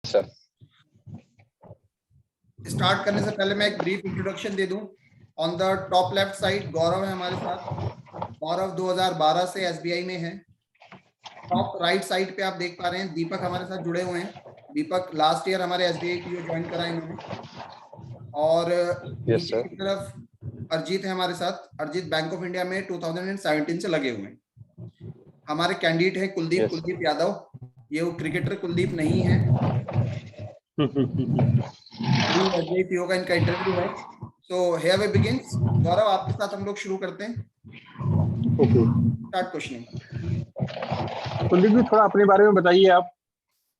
Sir. Start करने से पहले मैं एक ब्रीफ इंट्रोडक्शन दे दूं। On the top left side Gaurav है हमारे साथ। गौरव 2012 से एसबीआई में है। टॉप राइट साइड पे आप देख पा रहे हैं दीपक हमारे साथ जुड़े हुए हैं। दीपक लास्ट ईयर हमारे एसबीआई पीओ ज्वाइन करा इन्होंने। और यस नीचे सर। की तरफ अरिजीत है हमारे साथ। अरिजीत बैंक ऑफ इंडिया में 2017 से लगे हुए हैं। हमारे कैंडिडेट है कुलदीप यस कुलदीप यादव। ये वो क्रिकेटर कुलदीप नहीं है। अभी एसबीआई पीओ का इनका इंटरव्यू है। So here we begins. Gaurav आपके साथ हम लोग शुरू करते हैं। Okay start questioning. Kuldeep ji, थोड़ा अपने बारे में बताइए। आप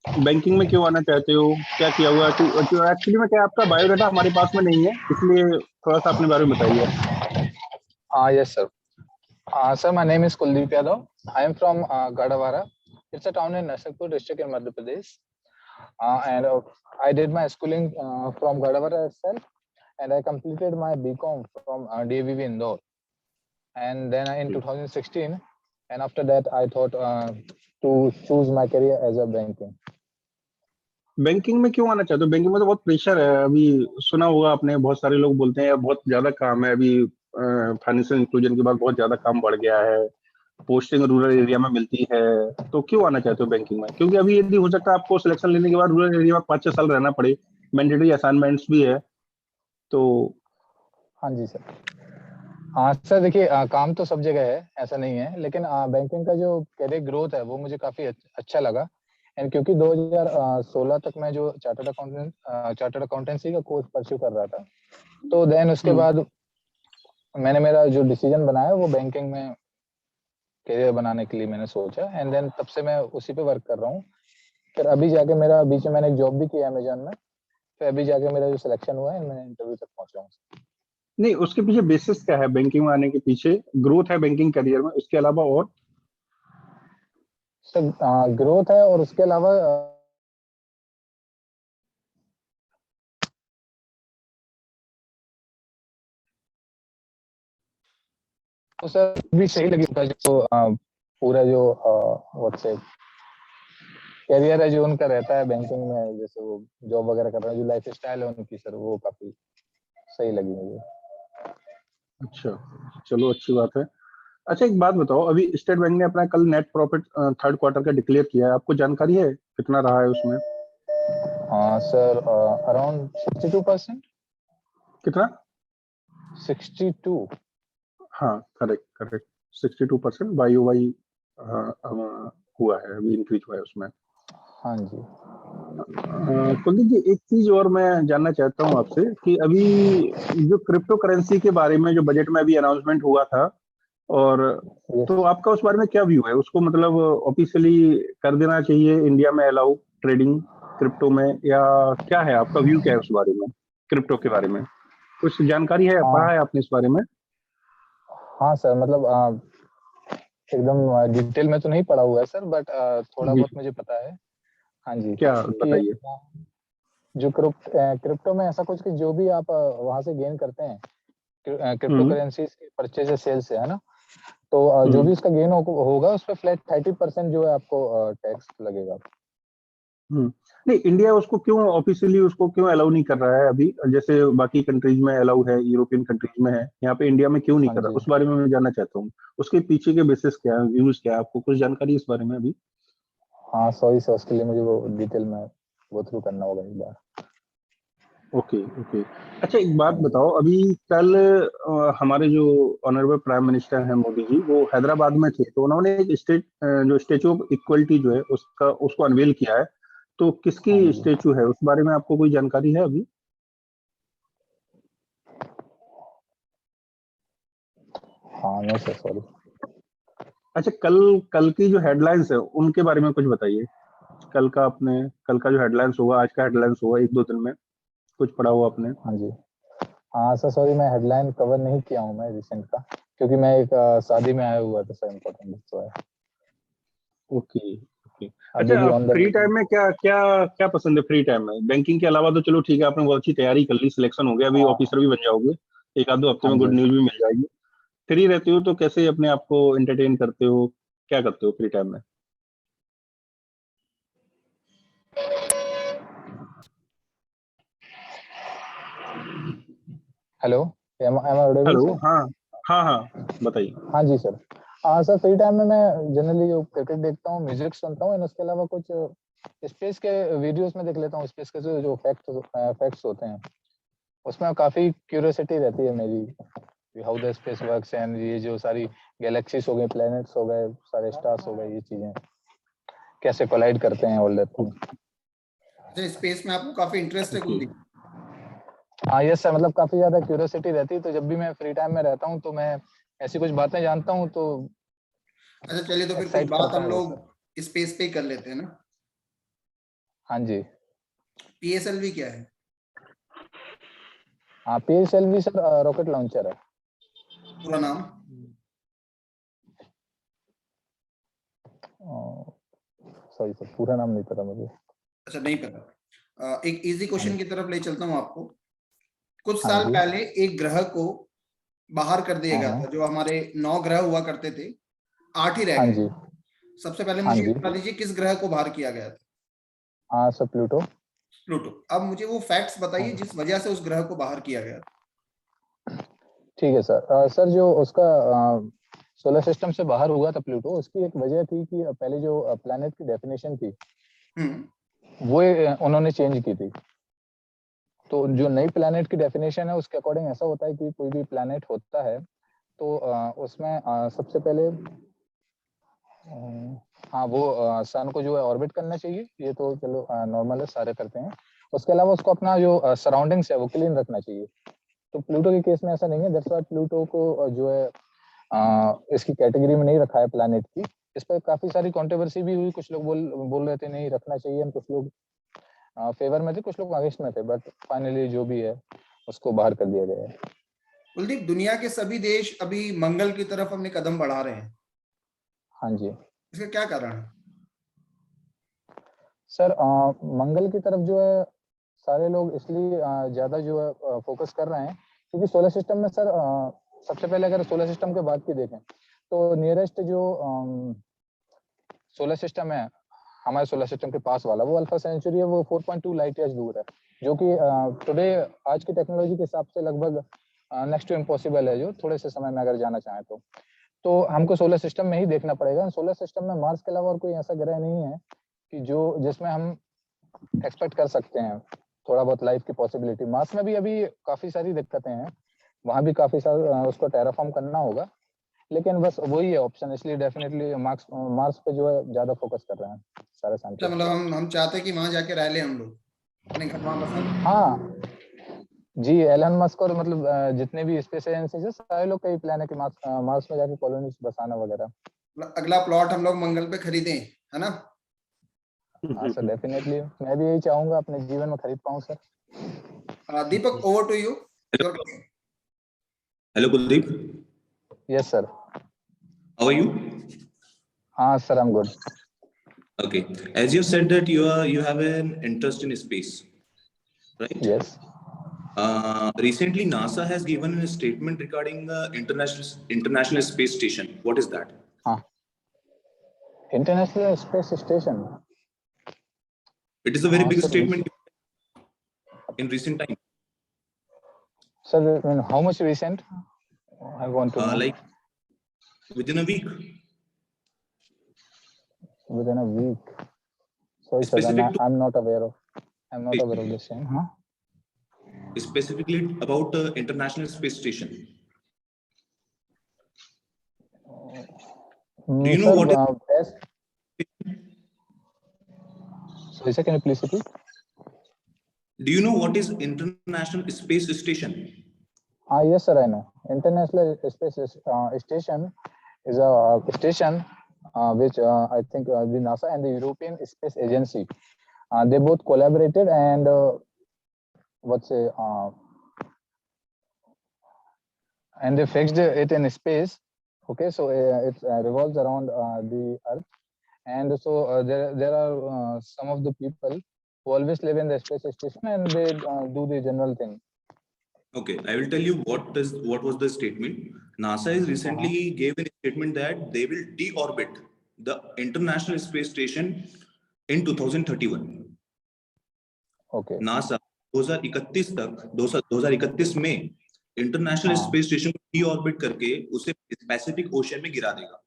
बैंकिंग में क्यों आना चाहते हो, क्या किया हुआ है? एक्चुअली में क्या आपका बायोडाटा हमारे पास में नहीं है, इसलिए थोड़ा सा अपने बारे में बताइए। yes sir. Sir, my name is Kuldeep Yadav. I am from Gadawara. It's a town in Narsapur district in Madhya Pradesh. And I did my schooling from Gadawara itself, and I completed my BCom from DAVV Indore. And then in 2016, and after that I thought to choose my career as a banking. Banking में क्यों आना चाहते हो? Banking में तो बहुत pressure है। अभी सुना होगा आपने, बहुत सारे लोग बोलते हैं यार बहुत ज्यादा काम है। अभी फाइनेंशियल इंक्लूजन के बाद बहुत ज्यादा काम बढ़ गया है, पोस्टिंग रूरल एरिया में मिलती है। तो क्यों आना चाहते हो बैंकिंग में? क्योंकि अभी यदि हो सकता है आपको सिलेक्शन लेने के बाद रूरल एरिया में 5-6 साल रहना पड़े, मैंडेटरी असाइनमेंट्स भी है। तो हाँ जी सर। हाँ सर, देखिए काम तो सब जगह है, ऐसा नहीं है, लेकिन बैंकिंग का जो कैरियर ग्रोथ है वो मुझे काफी अच्छा लगा। एंड क्योंकि 2016 तक मैं जो चार्टर्ड अकाउंटेंसी का कोर्स परस्यू कर रहा था, तो देन उसके बाद मैंने मेरा जो डिसीजन बनाया वो बैंकिंग में करियर बनाने के लिए मैंने सोचा। एंड देन तब से मैं उसी पे वर्क कर रहा हूँ। फिर अभी जाके मेरा बीच में मैंने एक जॉब भी किया अमेजॉन में। फिर अभी जाके मेरा जो सिलेक्शन हुआ है, मैं इंटरव्यू तक पहुंचा हूँ। नहीं, उसके पीछे बेसिस क्या है? बैंकिंग में आने के पीछे ग्रोथ है बैंकिंग करियर में, इसके अलावा और? सर ग्रोथ है, और उसके अलावा तो सर भी सही लगी था जो पूरा जो व्हाट्सएप करियर है जो उनका रहता है बैंकिंग में, जैसे वो जॉब वगैरह कर रहे हैं, जो लाइफ स्टाइल है उनकी, सर वो काफी सही लगी मुझे। अच्छा, चलो अच्छी बात है। अच्छा, एक बात बताओ, अभी स्टेट बैंक ने अपना कल नेट प्रॉफिट थर्ड क्वार्टर का डिक्लेयर किया है, आपको जानकारी है कितना रहा है उसमें? हाँ सर, अराउंड 62%। कितना? 62। हाँ, करेक्ट करेक्ट, 62% YOY हुआ है, अभी इंक्रीज हुआ है उसमें। हाँ जी। कुलदीप जी, एक चीज और मैं जानना चाहता हूँ आपसे कि अभी जो क्रिप्टो करेंसी के बारे में जो बजट में अभी अनाउंसमेंट हुआ था, और तो आपका उस बारे में क्या व्यू है? उसको मतलब ऑफिशियली कर देना चाहिए इंडिया में अलाउ ट्रेडिंग क्रिप्टो में, या क्या है आपका व्यू? क्या है उस बारे में, क्रिप्टो के बारे में कुछ जानकारी है? पढ़ा है आपने इस बारे में? हाँ सर, मतलब एकदम डिटेल में तो नहीं पढ़ा हुआ है सर, बट थोड़ा बहुत मुझे पता है। हाँ जी। क्या बताइए। जो क्रिप्टो में ऐसा कुछ कि जो भी आप वहां से गेन करते हैं क्रिप्टो करेंसी परचेज सेल से, है ना, तो जो भी उसका गेन होगा उस पर फ्लैट 30% जो है आपको टैक्स लगेगा। नहीं, इंडिया उसको क्यों ऑफिशियली उसको क्यों अलाउ नहीं कर रहा है अभी? जैसे बाकी कंट्रीज में अलाउ है, यूरोपियन कंट्रीज में है, यहाँ पे इंडिया में क्यों नहीं कर रहा? उस बारे में मैं जानना चाहता हूँ। उसके पीछे के बेसिस क्या है, व्यूज क्या है? आपको कुछ जानकारी इस बारे में अभी? हाँ सॉरी सर, उसके लिए मुझे वो डिटेल में गो थ्रू करना होगा एक बार। Okay okay. अच्छा, एक बात बताओ, अभी कल हमारे जो ऑनरेबल प्राइम मिनिस्टर हैं मोदी जी, वो हैदराबाद में थे, तो उन्होंने एक जो स्टेचू ऑफ इक्वलिटी जो है उसको अनवेल किया है। तो किसकी स्टेचू है, उस बारे में आपको कोई जानकारी है अभी? हाँ नहीं सर, सॉरी। अच्छा, कल कल की जो हेडलाइंस है उनके बारे में कुछ बताइए। कल का जो हेडलाइंस होगा, आज का हेडलाइंस होगा, 1-2 दिन में कुछ पढ़ा हुआ आपने? हाँ जी। हाँ सर, सॉरी, मैं हेडलाइन कवर नहीं किया हूँ मैं रिसेंट का, क्योंकि मैं एक शादी में आया हुआ था सर, इम्पोर्टेंट तो है। Okay okay. अच्छा, आप फ्री टाइम में क्या क्या क्या पसंद है? फ्री टाइम में बैंकिंग के अलावा तो चलो ठीक है, आपने बहुत अच्छी तैयारी कर ली, सिलेक्शन हो गया, अभी ऑफिसर भी बन जाओगे, 1-2 हफ्ते में गुड न्यूज भी मिल जाएगी। फ्री रहते हो तो कैसे अपने आप को एंटरटेन करते हो, क्या करते हो फ्री टाइम में? Hello, am I audible, hello, sir? हाँ हाँ हाँ, बताइए। हाँ जी सर। हाँ सर, फ्री टाइम में मैं जनरली क्रिकेट देखता हूँ, म्यूजिक सुनता हूँ, और उसके अलावा कुछ स्पेस के वीडियोस में देख लेता हूँ। स्पेस के जो फैक्ट्स होते हैं, उसमें काफी क्यूरियोसिटी रहती है मेरी, how the space works, and ये जो सारी गैलेक्सीज हो गई, प्लैनेट्स हो गए, सारे स्टार्स हो गए, ये चीजें कैसे कोलाइड करते हैं, ऑल दैट थिंग। अच्छा, स्पेस में आपको काफी इंटरेस्ट है ओके। कुलदीप? हाँ यस सर, मतलब काफी ज्यादा क्यूरियोसिटी रहती है, तो जब भी मैं फ्री टाइम में रहता हूँ तो मैं ऐसी कुछ बातें जानता हूँ, तो अच्छा चलिए, तो फिर कुछ एक्साइट बात करता हम है वो सर। लोग स्पेस पे ही कर लेते हैं ना। हाँ जी। पीएसएलवी क्या है? हाँ, PSLV सर रॉकेट लॉन्चर है। पूरा नाम? सॉरी सर, पूरा नाम नहीं पता मुझे। अच्छा, नहीं पता। एक इजी हाँ क्वेश्चन जी। की तरफ ले चलता हूँ आपको। कुछ हाँ साल जी। पहले एक ग्रह को बाहर कर दिया हाँ गया हाँ। था। जो हमारे 9 ग्रह हुआ करते थे, 8 ही रह हाँ गए। जी। सबसे पहले हाँ मुझे ये जी। बता दीजिए, किस ग्रह को बाहर किया गया था? हाँ सर, प्लूटो। प्लूटो। अब मुझे वो फैक्ट्स बताइए हाँ, जिस वजह से उस ग्रह को बाहर किया गया था। ठीक है सर। सर जो उसका सोलर सिस्टम से बाहर हुआ था प्लूटो, उसकी एक वजह थी कि पहले जो प्लैनेट की डेफिनेशन थी, हम्म। वो उन्होंने चेंज की थी। तो जो नई प्लैनेट की डेफिनेशन है, उसके अकॉर्डिंग ऐसा होता है कि कोई भी प्लैनेट होता है तो उसमें सबसे पहले हाँ वो सन को जो है ऑर्बिट करना चाहिए। ये तो चलो नॉर्मल है, सारे करते हैं। उसके अलावा उसको अपना जो सराउंडिंग्स है वो क्लीन रखना चाहिए। तो प्लूटो के केस में ऐसा नहीं है। दैट्स व्हाई प्लूटो को जो है इसकी कैटेगरी में नहीं रखा है प्लैनेट की। इस पर काफी सारी कंट्रोवर्सी भी हुई। कुछ लोग बोल रहे थे नहीं रखना चाहिए, और कुछ लोग फेवर में थे, कुछ लोग अगेंस्ट में थे, बट फाइनली जो भी है उसको बाहर कर दिया गया है। कुलदीप, दुनिया के सभी देश अभी मंगल की तरफ अपने कदम बढ़ा रहे हैं। हाँ जी इसका क्या कारण है? सर। मंगल की तरफ जो है सारे लोग इसलिए ज्यादा जो है फोकस कर रहे हैं, क्योंकि सोलर सिस्टम में सर सबसे पहले अगर सोलर सिस्टम के बात की देखें तो नियरेस्ट जो सोलर सिस्टम है हमारे सोलर सिस्टम के पास वाला, वो अल्फा सेंचुरी है। वो 4.2 लाइट ईयर्स दूर है, जो कि टुडे आज की टेक्नोलॉजी के हिसाब से लगभग नेक्स्ट टू इम्पॉसिबल है, जो थोड़े से समय में अगर जाना चाहें तो हमको सोलर सिस्टम में ही देखना पड़ेगा। सोलर सिस्टम में मार्स के अलावा और कोई ऐसा ग्रह नहीं है कि जो जिसमें हम एक्सपेक्ट कर सकते हैं थोड़ा बहुत लाइफ की पॉसिबिलिटी। मार्स में भी अभी काफी सारी दिक्कतें हैं, वहां भी काफी सारा उसको टेराफॉर्म करना होगा, लेकिन बस वही है ऑप्शन। इसलिए डेफिनेटली मार्स मार्स पे जो है ज्यादा फोकस कर रहे हैं सारे अच्छा, साइंटिस्ट। मतलब हम चाहते हैं कि वहां जाके रह ले हम लोग, अपने घर वहां बसा लें। हाँ जी, एलन मस्क और मतलब जितने भी स्पेस एजेंसीज है, सारे लोग का ही प्लान है कि मार्स मार्स में जाके कॉलोनीज बसाना वगैरह। अगला प्लॉट हम लोग मंगल पे खरीदें, है ना? हाँ सर, डेफिनेटली मैं भी यही चाहूंगा अपने जीवन में खरीद पाऊँ sir. Deepak, over to you. Your question. Hello, Kuldeep. Yes sir. How are you? हाँ sir, I am good. Okay. As you said that you have an interest in space, right? Yes. Recently, NASA has given a statement regarding the International Space Station. What is that? हाँ, international space station. It is a very हाँ big sir. statement in recent time. Sir how much recent, I want to know. Like within a week, with in a week? Sorry sir, specific to I am not aware of space, this same. हाँ specifically about the International Space Station. Do you know sir what is? Best. Sorry sir, can you please repeat? Do you know what is International Space Station? Yes sir, I know. International Space Station is a station which I think the NASA and the European Space Agency they both collaborated and and they fixed it in space. Okay, so it revolves around the Earth, and so there are some of the people who always live in the space station, and they do the general thing. Okay, I will tell you what was the statement. NASA has recently gave a statement that they will deorbit the International Space Station in 2031. Okay. NASA 2031 में international हाँ। Space station को D orbit करके उसे Pacific ocean में गिरा देगा।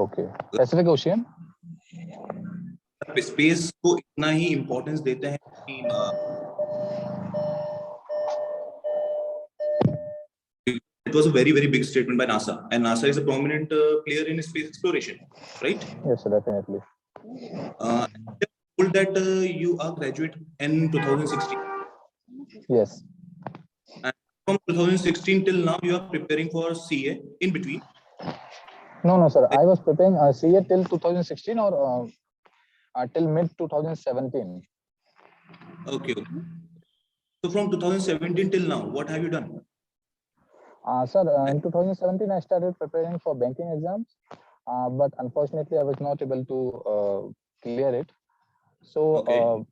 Okay, Pacific ocean. Space को इतना ही इंपॉर्टेंस देते हैं कि it was a very big statement by NASA, and NASA is a prominent player in space exploration, right? Yes, definitely. Told that you are graduate in 2016. Yes. And from 2016 till now, you are preparing for CA in between. No, sir. I was preparing CA till 2016 or till mid 2017. Okay. So from 2017 till now, what have you done? Sir, in 2017, I started preparing for banking exams, but unfortunately, I was not able to clear it. So, Okay.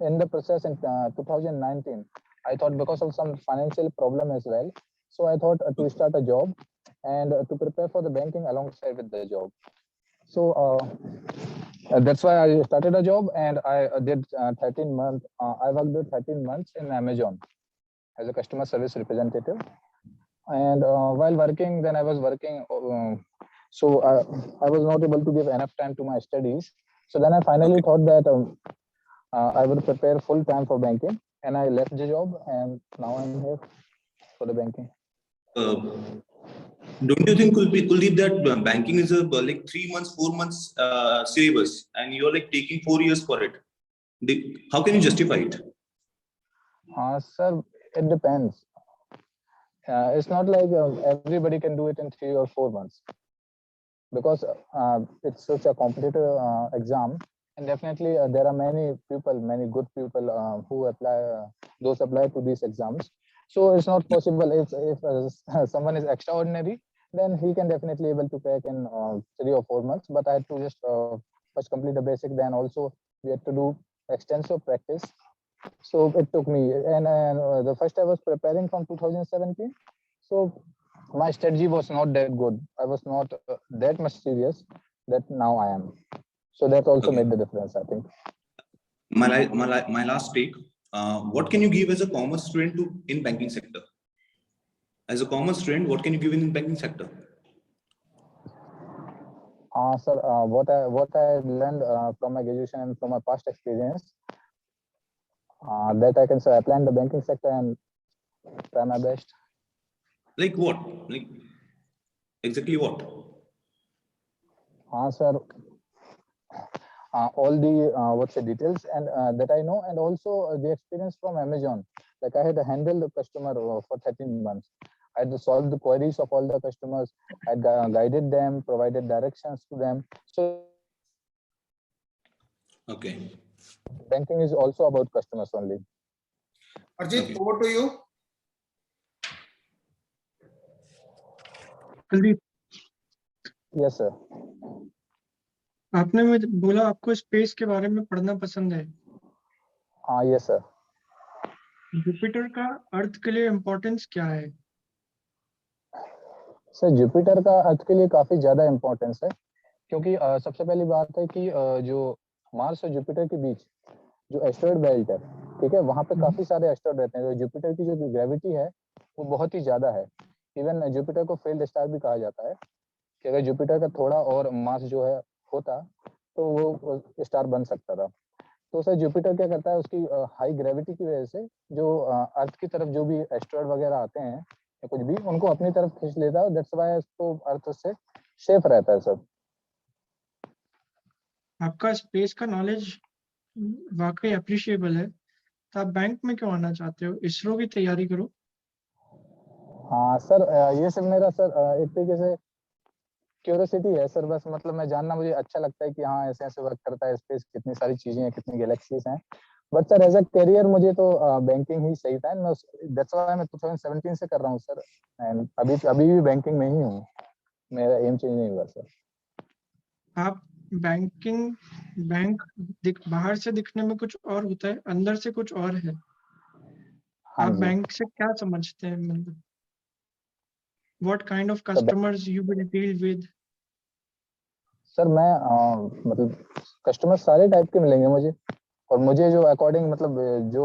In the process in 2019, I thought because of some financial problem as well, so I thought to start a job and to prepare for the banking alongside with the job. So that's why I started a job, and I did 13 months. I worked with 13 months in Amazon as a customer service representative. And while working, then I was working. So I was not able to give enough time to my studies. So then I finally thought that I would prepare full time for banking, and I left the job, and now I'm here for the banking. Don't you think, Kuldeep, that banking is a like 3 months, 4 months syllabus, and you're like taking 4 years for it? How can you justify it? Sir, it depends. It's not like everybody can do it in 3 or 4 months, because it's such a competitive exam, and definitely there are many good people who apply to these exams. So it's not possible. If someone is extraordinary, then he can definitely able to crack in 3 or 4 months. But I had to just first complete the basic, then also we had to do extensive practice. So it took me, and the first I was preparing from 2017. So my strategy was not that good. I was not that much serious that now I am. So that also made the difference, I think. My last take. What can you give as a commerce student in banking sector? As a commerce student, what can you give in banking sector? Sir, what I learned from my graduation and from my past experience, that I can say apply in the banking sector and try my best. Like what? Like exactly what? Sir, all the what's the details and that I know, and also the experience from Amazon. Like I had to handle the customer for 13 months. I had to solve the queries of all the customers. I had guided them, provided directions to them. So Okay. banking is also about customers only. Arjit, over to you. Kuldeep, Yes, sir. आपने मुझे बोला आपको space के बारे में पढ़ना पसंद है। Yes, sir. जुपिटर का अर्थ के लिए इम्पोर्टेंस क्या है? सर जुपिटर का अर्थ के लिए काफी ज्यादा इम्पोर्टेंस है, क्योंकि सबसे पहली बात है कि जो मार्स और जुपिटर के बीच जो एस्टेरॉयड बेल्ट है, ठीक है, वहां पे काफी सारे एस्टेरॉयड रहते हैं। तो जुपिटर की जो ग्रेविटी है वो बहुत ही ज्यादा है। इवन जुपिटर को फेल्ड स्टार भी कहा जाता है कि अगर जुपिटर का थोड़ा और मास जो है होता तो वो स्टार बन सकता था। तो सर जुपिटर क्या करता है, उसकी हाई ग्रेविटी की वजह से जो अर्थ की तरफ जो भी एस्टेरॉयड वगैरह आते हैं या कुछ भी, उनको अपनी तरफ खींच लेता है। दैट्स व्हाई उसको अर्थ से सेफ रहता है सब। आपका स्पेस का नॉलेज वाकई अप्रिशिएबल है। तो आप बैंक में क्यों आना चाहते हो? इसरो की तैयारी करो। हाँ सर, ये सब मेरा सर एक तरीके से क्यूरियोसिटी है सर। बस मतलब मैं जानना, मुझे अच्छा लगता है कि हाँ ऐसे ऐसे वर्क करता है स्पेस, कितनी सारी चीजें हैं, कितनी गैलेक्सीज हैं। But sir as a career मुझे तो बैंकिंग ही सही था। मैं दैट्स व्हाई मैं 2017 से कर रहा हूँ सर, एंड अभी भी बैंकिंग में ही हूँ। मेरा एम चेंज नहीं हुआ सर। आप बैंक बाहर से दिखने में कुछ और होता है, अंदर से कुछ और है। आप बैंक से क्या समझते हैं? मतलब what kind of customers you will deal with? Sir मैं मतलब कस्टमर सारे टाइप के मिलेंगे मुझे, और मुझे जो अकॉर्डिंग मतलब जो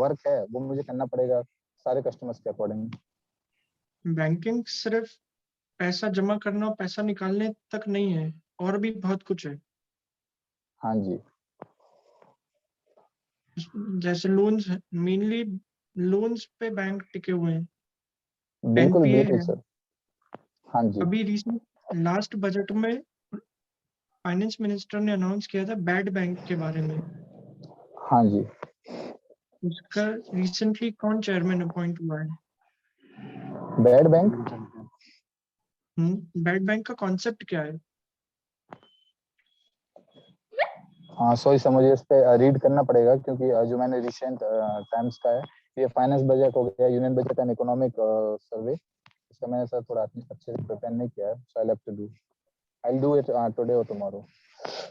वर्क है वो मुझे करना पड़ेगा। सारे कस्टमर्स के अकॉर्डिंग। बैंकिंग सिर्फ पैसा जमा करना और पैसा निकालने तक नहीं है, और भी बहुत कुछ है। हाँ जी, जैसे लोन्स, मेनली लोन्स पे बैंक टिके हुए हैं। बिल्कुल एनपीए बिल्कुल है। सर। हाँ जी, अभी रिसेंट लास्ट बजट में फाइनेंस मिनिस्टर ने अनाउंस किया था बैड बैंक के बारे में। हाँ जी। उसका रिसेंटली कौन चेयरमैन अपॉइंट हुआ है? बैड बैंक, बैड बैंक का कॉन्सेप्ट क्या है? हाँ सॉरी सर, मुझे इस पे रीड करना पड़ेगा, क्योंकि जो मैंने रिसेंट टाइम्स का है, ये फाइनेंस बजट हो गया, union budget and economic survey, इसका मैंने सर थोड़ा अच्छे से प्रिपेयर नहीं किया है, so I have to do, I will do it today और tomorrow.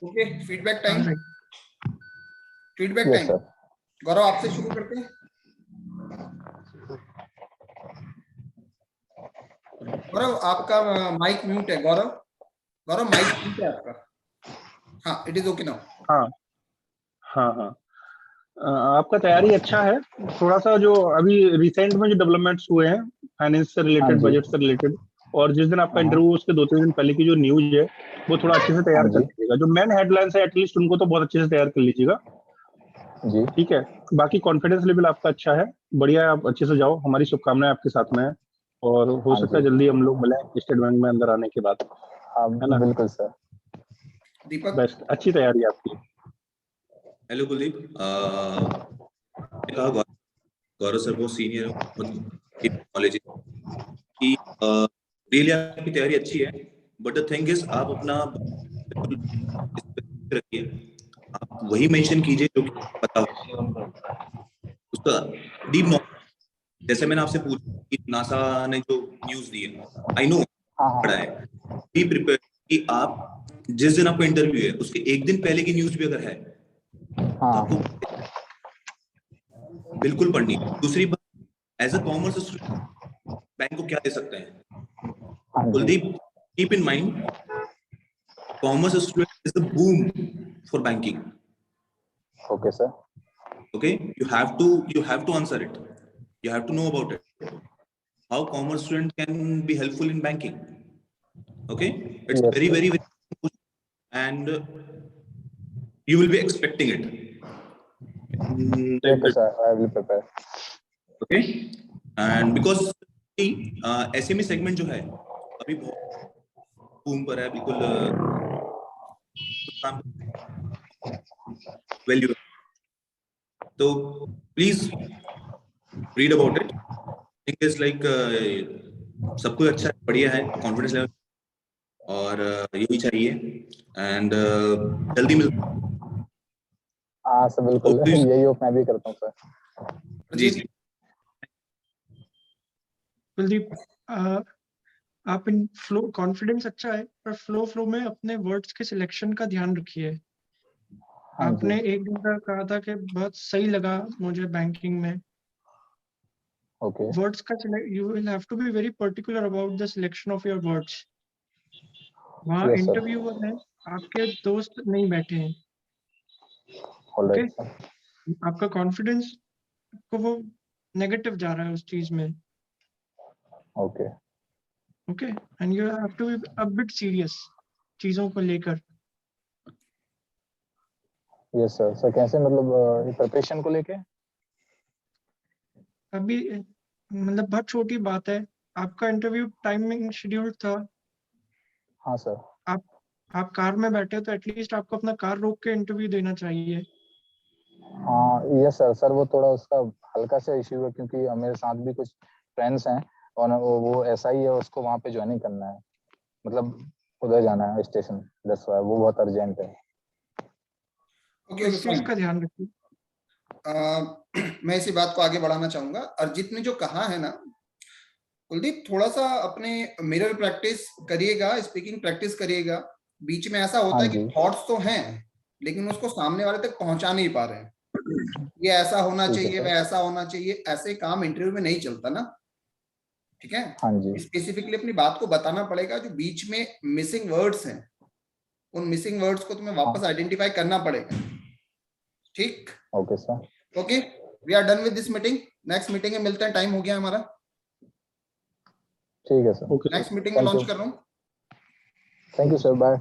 Okay, feedback time. Feedback yes time. Sir. Gaurav, आपसे शुरू करते हैं। गौरव, आपका माइक म्यूट है। गौरव, गौरव माइक म्यूट है आपका। हाँ, इट इज ओके नाउ। हाँ हाँ हाँ। आपका तैयारी अच्छा है। थोड़ा सा जो अभी रिसेंट में जो डेवलपमेंट्स हुए हैं फाइनेंस से हाँ रिलेटेड, जी, बजट से रिलेटेड, और जिस दिन आपका हाँ इंटरव्यू उसके 2-3 दिन पहले की जो न्यूज है वो थोड़ा अच्छे से हाँ तैयार कर जी, लीजिएगा। जो मेन हेडलाइंस है एटलीस्ट उनको तो बहुत अच्छे से तैयार कर लीजिएगा। जी ठीक है, बाकी कॉन्फिडेंस लेवल आपका अच्छा है, बढ़िया है, आप अच्छे से जाओ, हमारी शुभकामनाएं आपके साथ में है। और हो हाँ सकता जी, है जल्दी हम लोग मिलें स्टेट बैंक में अंदर आने के बाद, हाँ है ना। बिल्कुल सर। दीपक। बेस्ट, अच्छी तैयारी है आपकी। हेलो कुलदीप, कहा गौरव सर बहुत सीनियर है, मतलब नॉलेज की, रियली आपकी तैयारी अच्छी है, बट द थिंग इज आप अपना रखिए, आप वही मेंशन कीजिए जो कि पता हो उसका डीप नॉलेज। जैसे मैंने आपसे पूछा कि नासा ने जो न्यूज दी है, आई नो हाँ पढ़ा हाँ है, बी प्रिपेयर कि आप जिस दिन आपका इंटरव्यू है उसके एक दिन पहले की न्यूज भी अगर है तो हाँ आपको बिल्कुल पढ़नी है। दूसरी बात, as a commerce student bank को क्या दे सकते हैं हाँ जी। Kuldeep, keep in mind commerce student is the boom for banking. Okay sir. Okay, you have to answer it, you have to know about it, how commerce student can be helpful in banking. Okay, it's yes very sir. very very, and you will be expecting it in the okay interview. Sir, I will prepare. Okay, and because SME segment जो है अभी बहुत boom पर है, बिल्कुल value, तो please read about it. Think is like सब कुछ अच्छा है, बढ़िया है, कॉन्फिडेंस लेवल और यही चाहिए, एंड जल्दी मिलते हाँ सर बिल्कुल, हैं। यही होप मैं भी करता हूँ सर। जी जी, कुलदीप, आप इन फ्लो, कॉन्फिडेंस अच्छा है, पर फ्लो में अपने वर्ड्स के सिलेक्शन का ध्यान रखिए। हाँ जी, आपने एक दिन का कहा था कि बहुत सही लगा मुझे बैंकिंग में। ओके वर्ड्स का you will have to be very particular about the selection of your words. वहाँ यस सर, इंटरव्यूअर है, आपके दोस्त नहीं बैठे हैं। Okay, alright sir. आपका कॉन्फिडेंस को वो नेगेटिव जा रहा है उस चीज में। Okay okay, and you have to be a bit serious चीजों को लेकर। Yes sir. सर कैसे, मतलब प्रिपरेशन को लेके? अभी मतलब बहुत छोटी बात है, आपका इंटरव्यू टाइमिंग शेड्यूल था, हाँ सर। आप आप कार में बैठे हो तो एटलीस्ट आपको अपना कार रोक के इंटरव्यू देना चाहिए। हाँ यस सर। सर वो थोड़ा उसका हल्का सा इश्यू है, क्योंकि मेरे साथ भी कुछ फ्रेंड्स हैं, और वो ऐसा ही है, उसको वहाँ पे ज्वाइनिंग करना है, मतलब उधर जाना है स्टेशन, दैट्स व्हाई वो बहुत अर्जेंट है। ओके, इस चीज फाइन। का ध्यान रखिए। मैं इसी बात को आगे बढ़ाना चाहूंगा। अर्जित ने जो कहा है ना, कुलदीप, थोड़ा सा अपने मिरर प्रैक्टिस करिएगा, स्पीकिंग प्रैक्टिस करिएगा। बीच में ऐसा होता हाँ है कि जी, थॉट्स तो हैं, लेकिन उसको सामने वाले तक पहुंचा नहीं पा रहे हैं। ये ऐसा होना ठीक है चाहिए, वह सर। ऐसा होना चाहिए, ऐसे काम इंटरव्यू में नहीं चलता ना। ठीक है, हाँ जी, स्पेसिफिकली अपनी बात को बताना पड़ेगा। जो बीच में मिसिंग वर्ड्स हैं, उन मिसिंग वर्ड्स को तुम्हें हाँ वापस आइडेंटिफाई करना पड़ेगा। ठीक, okay sir. Okay. We are done with this meeting. Next meeting में मिलते हैं, टाइम हो गया हमारा। ठीक है सर। ओके नेक्स्ट मीटिंग में Thank लॉन्च you. कर रहा हूँ। Thank you sir, bye.